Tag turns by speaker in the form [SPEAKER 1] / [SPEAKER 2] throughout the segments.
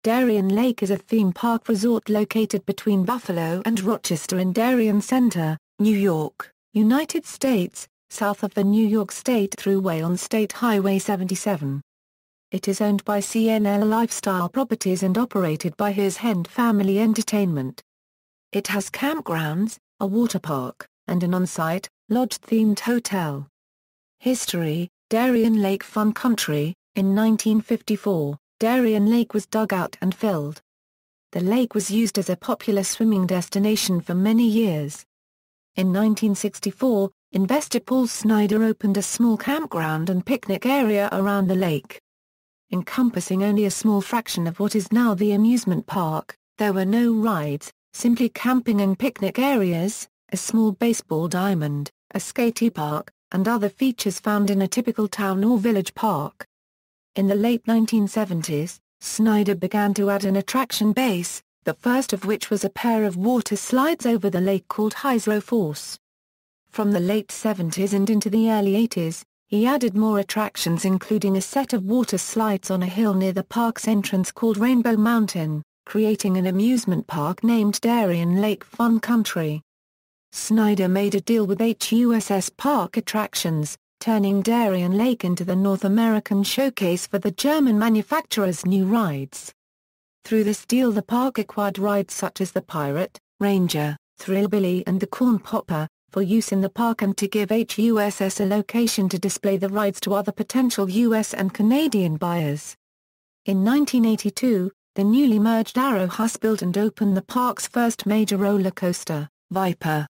[SPEAKER 1] Darien Lake is a theme park resort located between Buffalo and Rochester in Darien Center, New York, United States, south of the New York State Thruway on State Highway 77. It is owned by CNL Lifestyle Properties and operated by Herschend Family Entertainment. It has campgrounds, a waterpark, and an on-site, lodge-themed hotel. History: Darien Lake Fun Country. In 1954, Darien Lake was dug out and filled. The lake was used as a popular swimming destination for many years. In 1964, investor Paul Snyder opened a small campground and picnic area around the lake. Encompassing only a small fraction of what is now the amusement park, there were no rides, simply camping and picnic areas, a small baseball diamond, a skate park, and other features found in a typical town or village park. In the late 1970s, Snyder began to add an attraction base, the first of which was a pair of water slides over the lake called Hydro Force. From the late 70s and into the early 80s, he added more attractions including a set of water slides on a hill near the park's entrance called Rainbow Mountain, creating an amusement park named Darien Lake Fun Country. Snyder made a deal with HUSS Park Attractions, turning Darien Lake into the North American showcase for the German manufacturer's new rides. Through this deal the park acquired rides such as the Pirate, Ranger, Thrillbilly and the Corn Popper, for use in the park and to give HUSS a location to display the rides to other potential US and Canadian buyers. In 1982, the newly merged Arrow House built and opened the park's first major roller coaster, Viper.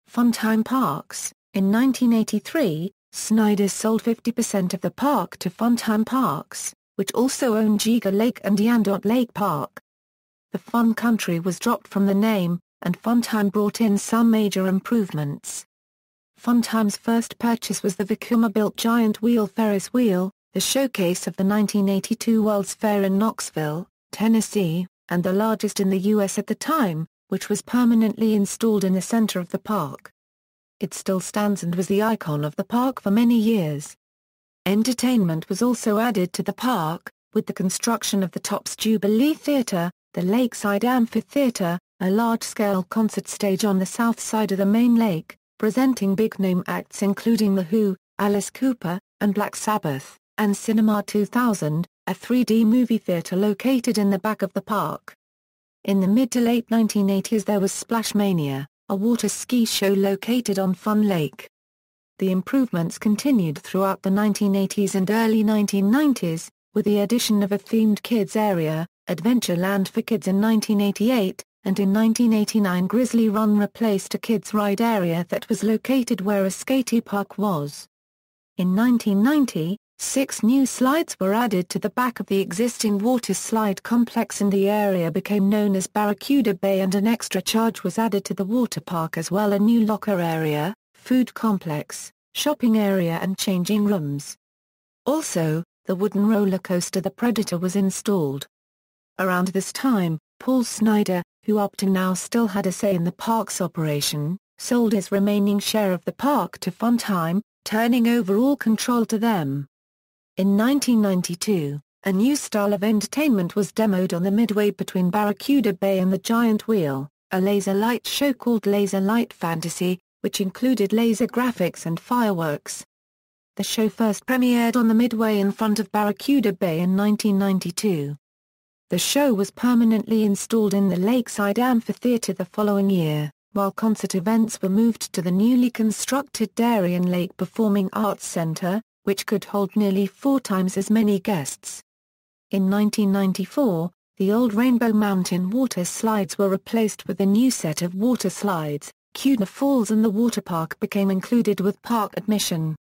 [SPEAKER 1] Funtime Parks. In 1983, Snyder sold 50% of the park to Funtime Parks, which also own Giga Lake and Yandot Lake Park. The Fun Country was dropped from the name, and Funtime brought in some major improvements. Funtime's first purchase was the Vekoma-built giant wheel Ferris wheel, the showcase of the 1982 World's Fair in Knoxville, Tennessee, and the largest in the U.S. at the time, which was permanently installed in the center of the park. It still stands and was the icon of the park for many years. Entertainment was also added to the park, with the construction of the Tops Jubilee Theater, the Lakeside Amphitheater, a large-scale concert stage on the south side of the main lake, presenting big-name acts including The Who, Alice Cooper, and Black Sabbath, and Cinema 2000, a 3D movie theater located in the back of the park. In the mid to late 1980s there was Splash Mania, a water ski show located on Fun Lake. The improvements continued throughout the 1980s and early 1990s, with the addition of a themed kids area, Adventureland for Kids in 1988, and in 1989 Grizzly Run replaced a kids' ride area that was located where a skate park was. In 1990, 6 new slides were added to the back of the existing water slide complex and the area became known as Barracuda Bay and an extra charge was added to the water park as well, a new locker area, food complex, shopping area and changing rooms. Also, the wooden roller coaster The Predator was installed. Around this time, Paul Snyder, who up to now still had a say in the park's operation, sold his remaining share of the park to Funtime, turning over all control to them. In 1992, a new style of entertainment was demoed on the midway between Barracuda Bay and the Giant Wheel, a laser light show called Laser Light Fantasy, which included laser graphics and fireworks. The show first premiered on the midway in front of Barracuda Bay in 1992. The show was permanently installed in the Lakeside Amphitheater the following year, while concert events were moved to the newly constructed Darien Lake Performing Arts Center, which could hold nearly 4 times as many guests. In 1994, the old Rainbow Mountain water slides were replaced with a new set of water slides, Cudna Falls and the water park became included with park admission.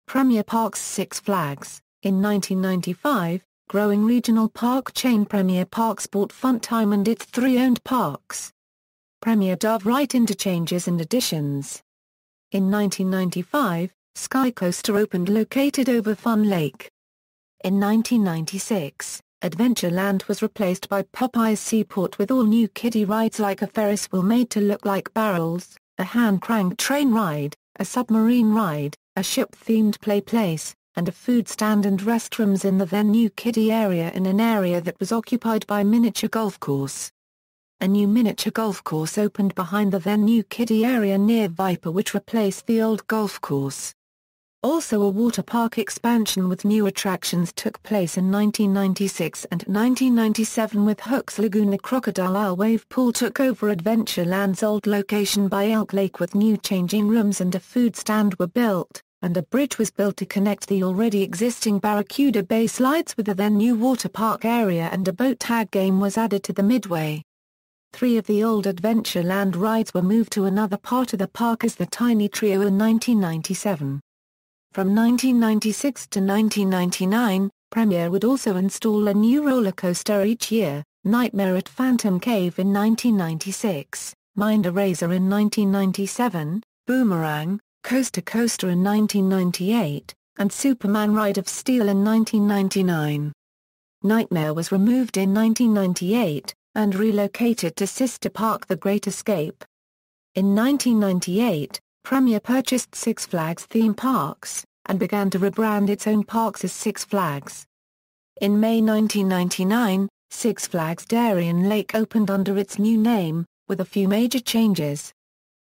[SPEAKER 1] Premier Parks Six Flags. In 1995, growing regional park chain Premier Parks bought Funtime and its 3 owned parks. Premier Dove Right interchanges and additions. In 1995, Sky Coaster opened located over Fun Lake. In 1996, Adventureland was replaced by Popeye's Seaport with all new kiddie rides like a Ferris wheel made to look like barrels, a hand-cranked train ride, a submarine ride, a ship-themed play place, and a food stand and restrooms in the then-new kiddie area in an area that was occupied by a miniature golf course. A new miniature golf course opened behind the then-new kiddie area near Viper, which replaced the old golf course. Also, a water park expansion with new attractions took place in 1996 and 1997 with Hook's Lagoon. A crocodile Isle wave pool took over Adventureland's old location by Elk Lake, with new changing rooms and a food stand were built, and a bridge was built to connect the already existing Barracuda Bay slides with the then new water park area, and a boat tag game was added to the midway. 3 of the old Adventureland rides were moved to another part of the park as the Tiny Trio in 1997. From 1996 to 1999, Premier would also install a new roller coaster each year: Nightmare at Phantom Cave in 1996, Mind Eraser in 1997, Boomerang, Coaster Coaster in 1998, and Superman Ride of Steel in 1999. Nightmare was removed in 1998, and relocated to sister park The Great Escape. In 1998, Premier purchased Six Flags theme parks, and began to rebrand its own parks as Six Flags. In May 1999, Six Flags Darien Lake opened under its new name, with a few major changes.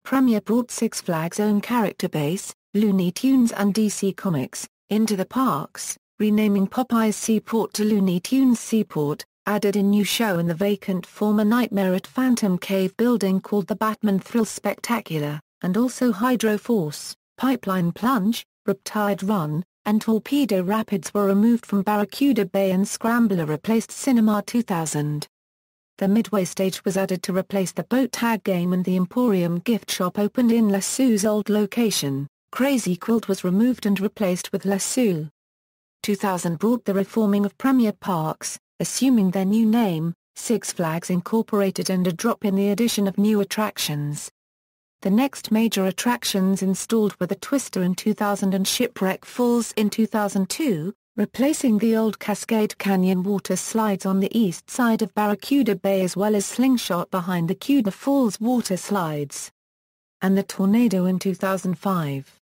[SPEAKER 1] Premier brought Six Flags' own character base, Looney Tunes and DC Comics, into the parks, renaming Popeye's Seaport to Looney Tunes Seaport, added a new show in the vacant former Nightmare at Phantom Cave building called the Batman Thrill Spectacular, and also Hydro Force, Pipeline Plunge, Riptide Run, and Torpedo Rapids were removed from Barracuda Bay, and Scrambler replaced Cinema 2000. The Midway stage was added to replace the boat tag game, and the Emporium gift shop opened in La Sue's old location. Crazy Quilt was removed and replaced with La Sue. 2000 brought the reforming of Premier Parks, assuming their new name, Six Flags Incorporated, and a drop in the addition of new attractions. The next major attractions installed were the Twister in 2000 and Shipwreck Falls in 2002, replacing the old Cascade Canyon water slides on the east side of Barracuda Bay, as well as Slingshot behind the Cuda Falls water slides. And the Tornado in 2005.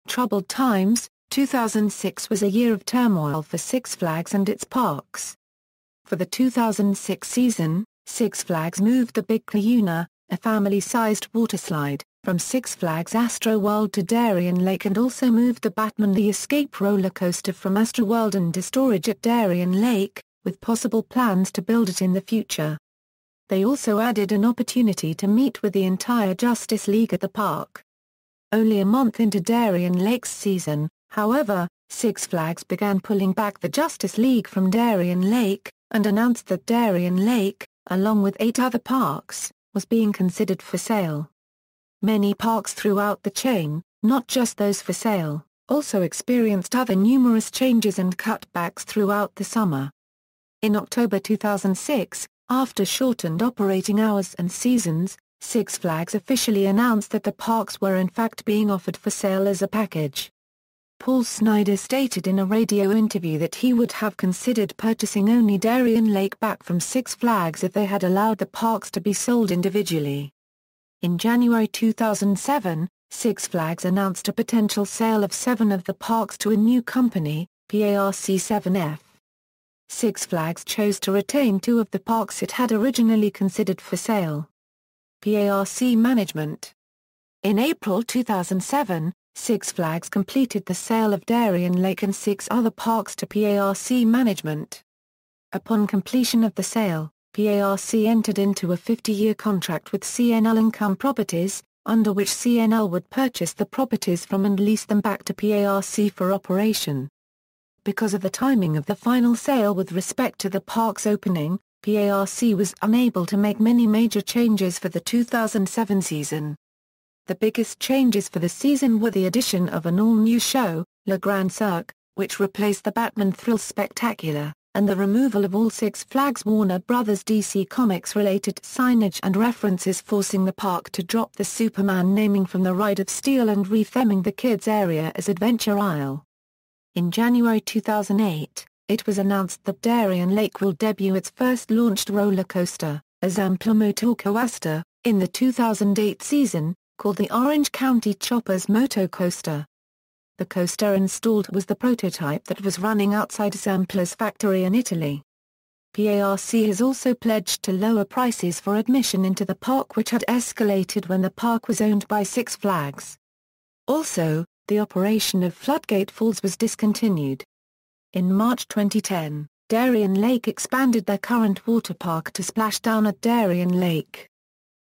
[SPEAKER 1] Troubled times. 2006 was a year of turmoil for Six Flags and its parks. For the 2006 season, Six Flags moved the Big Cuyuna, a family-sized waterslide, from Six Flags Astroworld to Darien Lake, and also moved the Batman the Escape roller coaster from Astroworld into storage at Darien Lake, with possible plans to build it in the future. They also added an opportunity to meet with the entire Justice League at the park. Only a month into Darien Lake's season, however, Six Flags began pulling back the Justice League from Darien Lake, and announced that Darien Lake, along with 8 other parks, was being considered for sale. Many parks throughout the chain, not just those for sale, also experienced other numerous changes and cutbacks throughout the summer. In October 2006, after shortened operating hours and seasons, Six Flags officially announced that the parks were in fact being offered for sale as a package. Paul Snider stated in a radio interview that he would have considered purchasing only Darien Lake back from Six Flags if they had allowed the parks to be sold individually. In January 2007, Six Flags announced a potential sale of 7 of the parks to a new company, PARC7F. Six Flags chose to retain 2 of the parks it had originally considered for sale. PARC Management. In April 2007, Six Flags completed the sale of Darien Lake and 6 other parks to PARC Management. Upon completion of the sale, PARC entered into a 50-year contract with CNL Income Properties, under which CNL would purchase the properties from and lease them back to PARC for operation. Because of the timing of the final sale with respect to the park's opening, PARC was unable to make many major changes for the 2007 season. The biggest changes for the season were the addition of an all-new show, Le Grand Cirque, which replaced the Batman Thrill Spectacular, and the removal of all Six Flags Warner Bros. DC Comics-related signage and references, forcing the park to drop the Superman naming from the Ride of Steel and retheming the kids' area as Adventure Isle. In January 2008, it was announced that Darien Lake will debut its first launched roller coaster, a Zampa Motor Coaster, in the 2008 season, called the Orange County Choppers Moto Coaster. The coaster installed was the prototype that was running outside Zampla's factory in Italy. PARC has also pledged to lower prices for admission into the park, which had escalated when the park was owned by Six Flags. Also, the operation of Floodgate Falls was discontinued. In March 2010, Darien Lake expanded their current water park to Splashdown at Darien Lake.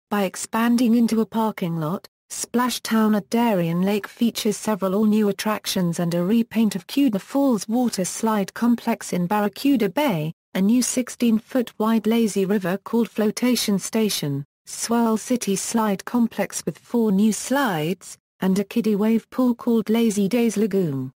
[SPEAKER 1] By expanding into a parking lot, Splashdown at Darien Lake features several all-new attractions and a repaint of Cuda Falls water slide complex in Barracuda Bay, a new 16-foot wide lazy river called Flotation Station, Swirl City slide complex with 4 new slides, and a kiddie wave pool called Lazy Days Lagoon.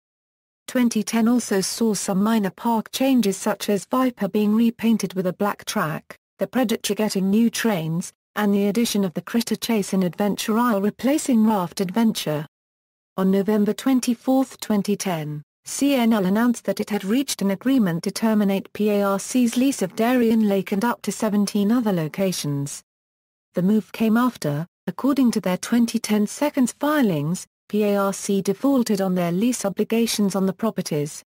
[SPEAKER 1] 2010 also saw some minor park changes, such as Viper being repainted with a black track, the Predator getting new trains, and the addition of the Critter Chase and Adventure Isle replacing Raft Adventure. On November 24, 2010, CNL announced that it had reached an agreement to terminate PARC's lease of Darien Lake and up to 17 other locations. The move came after, according to their 2010 seconds filings, PARC defaulted on their lease obligations on the properties.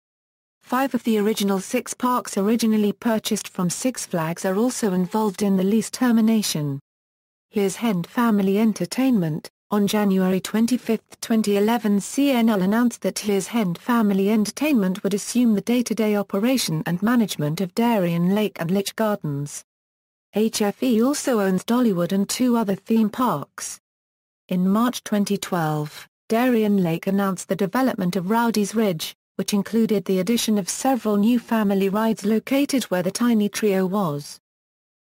[SPEAKER 1] 5 of the original 6 parks originally purchased from Six Flags are also involved in the lease termination. Herschend Family Entertainment. On January 25, 2011, CNL announced that Herschend Family Entertainment would assume the day-to-day operation and management of Darien Lake and Lich Gardens. HFE also owns Dollywood and 2 other theme parks. In March 2012, Darien Lake announced the development of Rowdy's Ridge, which included the addition of several new family rides located where the Tiny Trio was.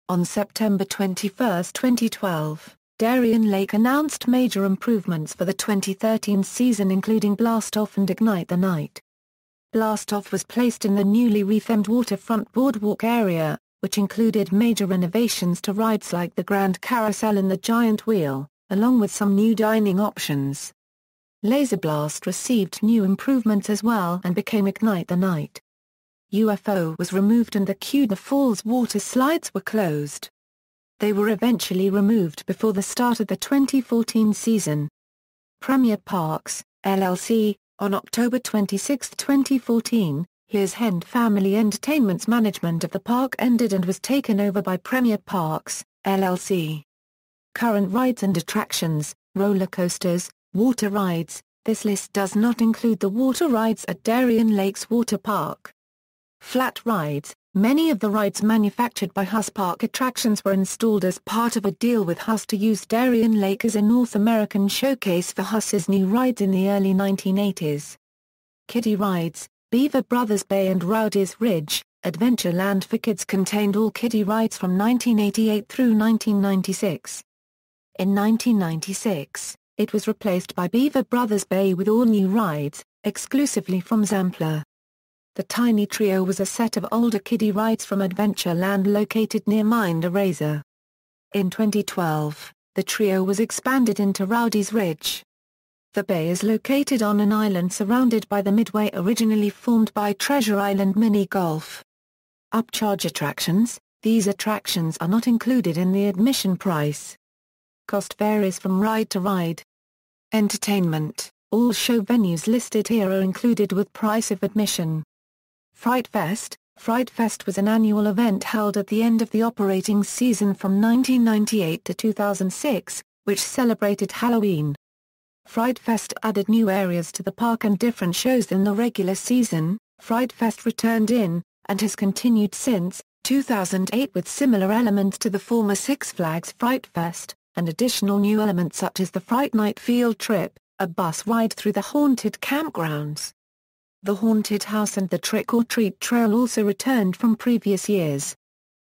[SPEAKER 1] On September 21, 2012, Darien Lake announced major improvements for the 2013 season, including Blast Off and Ignite the Night. Blast Off was placed in the newly rethemed waterfront boardwalk area, which included major renovations to rides like the Grand Carousel and the Giant Wheel, along with some new dining options. Laser Blast received new improvements as well and became Ignite the Night. UFO was removed and the Cuda Falls water slides were closed. They were eventually removed before the start of the 2014 season. Premier Parks, LLC. On October 26, 2014, Herschend Family Entertainment's management of the park ended and was taken over by Premier Parks, LLC. Current rides and attractions, roller coasters, water rides. This list does not include the water rides at Darien Lake's water park. Flat rides. Many of the rides manufactured by Huss Park Attractions were installed as part of a deal with Huss to use Darien Lake as a North American showcase for Huss's new rides in the early 1980s. Kiddie rides. Beaver Brothers Bay and Rowdy's Ridge, Adventureland for Kids contained all kiddie rides from 1988 through 1996. In 1996, it was replaced by Beaver Brothers Bay with all new rides, exclusively from Zampler. The Tiny Trio was a set of older kiddie rides from Adventureland located near Mind Eraser. In 2012, the trio was expanded into Rowdy's Ridge. The bay is located on an island surrounded by the midway originally formed by Treasure Island Mini Golf. Upcharge attractions. These attractions are not included in the admission price. Cost varies from ride to ride. Entertainment. All show venues listed here are included with price of admission. Fright Fest. Fright Fest was an annual event held at the end of the operating season from 1998 to 2006, which celebrated Halloween. Fright Fest added new areas to the park and different shows than the regular season. Fright Fest returned in, and has continued since, 2008 with similar elements to the former Six Flags Fright Fest, and additional new elements such as the Fright Night Field Trip, a bus ride through the haunted campgrounds. The Haunted House and the Trick or Treat Trail also returned from previous years.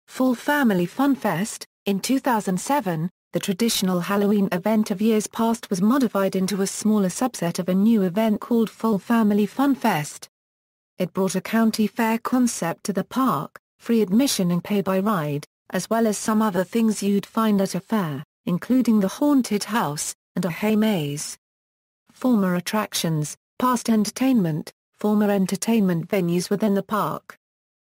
[SPEAKER 1] Fall Family Fun Fest. In 2007, the traditional Halloween event of years past was modified into a smaller subset of a new event called Fall Family Fun Fest. It brought a county fair concept to the park, free admission and pay by ride, as well as some other things you'd find at a fair, including the Haunted House, and a hay maze. Former attractions, past entertainment. Former entertainment venues within the park.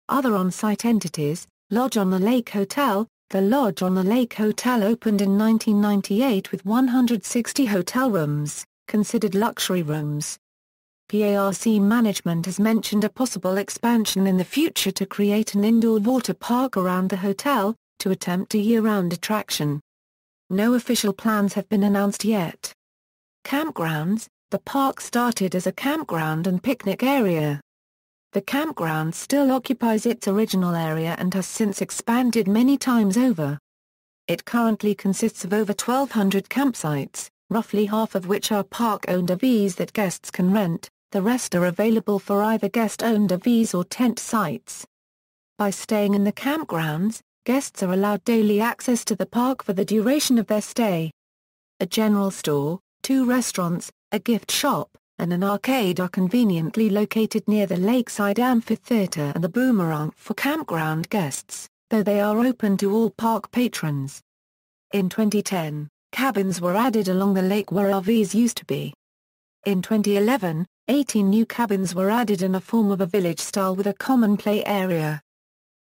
[SPEAKER 1] Other on-site entities. Lodge on the Lake Hotel. The Lodge on the Lake Hotel opened in 1998 with 160 hotel rooms, considered luxury rooms. PARC management has mentioned a possible expansion in the future to create an indoor water park around the hotel, to attempt a year-round attraction. No official plans have been announced yet. Campgrounds. The park started as a campground and picnic area. The campground still occupies its original area and has since expanded many times over. It currently consists of over 1,200 campsites, roughly half of which are park-owned RVs that guests can rent. The rest are available for either guest-owned RVs or tent sites. By staying in the campgrounds, guests are allowed daily access to the park for the duration of their stay. A general store, 2 restaurants, a gift shop, and an arcade are conveniently located near the lakeside amphitheater and the boomerang for campground guests, though they are open to all park patrons. In 2010, cabins were added along the lake where RVs used to be. In 2011, 18 new cabins were added in a form of a village style with a common play area.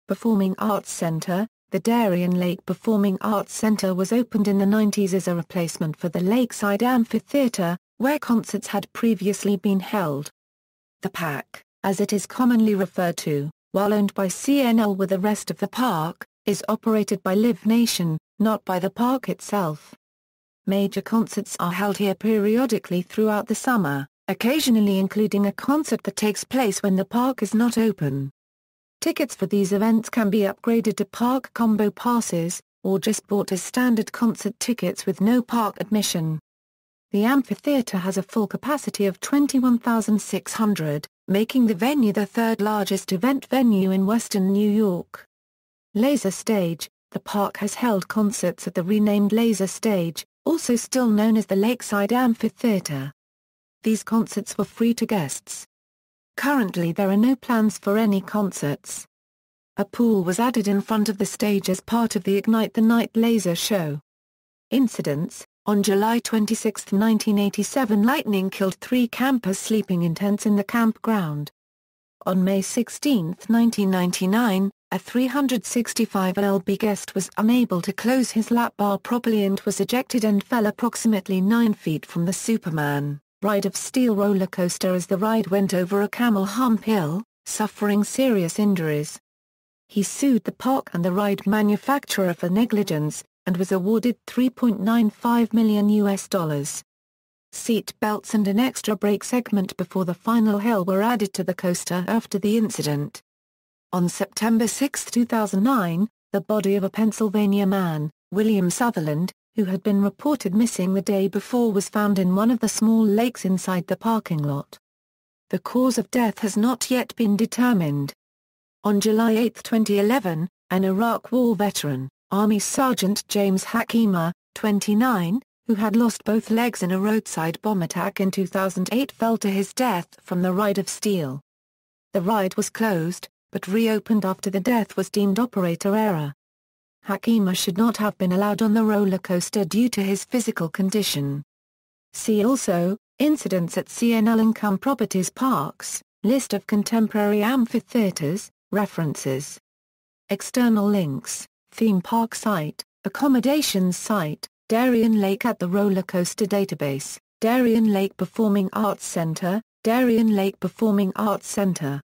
[SPEAKER 1] Performing Arts Center. The Darien Lake Performing Arts Center was opened in the 90s as a replacement for the Lakeside Amphitheater, where concerts had previously been held. The PAC, as it is commonly referred to, while owned by CNL with the rest of the park, is operated by Live Nation, not by the park itself. Major concerts are held here periodically throughout the summer, occasionally including a concert that takes place when the park is not open. Tickets for these events can be upgraded to park combo passes, or just bought as standard concert tickets with no park admission. The amphitheater has a full capacity of 21,600, making the venue the third largest event venue in western New York. Laser Stage. The park has held concerts at the renamed Laser Stage, also still known as the Lakeside Amphitheater. These concerts were free to guests. Currently there are no plans for any concerts. A pool was added in front of the stage as part of the Ignite the Night laser show. Incidents. On July 26, 1987, lightning killed 3 campers sleeping in tents in the campground. On May 16, 1999, a 365 lb guest was unable to close his lap bar properly and was ejected and fell approximately 9 feet from the Superman ride of steel roller coaster as the ride went over a camel hump hill, suffering serious injuries. He sued the park and the ride manufacturer for negligence, and was awarded $3.95 million. Seat belts and an extra brake segment before the final hill were added to the coaster after the incident. On September 6, 2009, the body of a Pennsylvania man, William Sutherland, who had been reported missing the day before, was found in one of the small lakes inside the parking lot. The cause of death has not yet been determined. On July 8, 2011, an Iraq War veteran, Army Sergeant James Hakima, 29, who had lost both legs in a roadside bomb attack in 2008, fell to his death from the ride of steel. The ride was closed, but reopened after the death was deemed operator error. Hakima should not have been allowed on the roller coaster due to his physical condition. See also, incidents at CNL Income Properties Parks, list of contemporary amphitheaters, references. External links, theme park site, accommodations site, Darien Lake at the roller coaster database, Darien Lake Performing Arts Center, Darien Lake Performing Arts Center.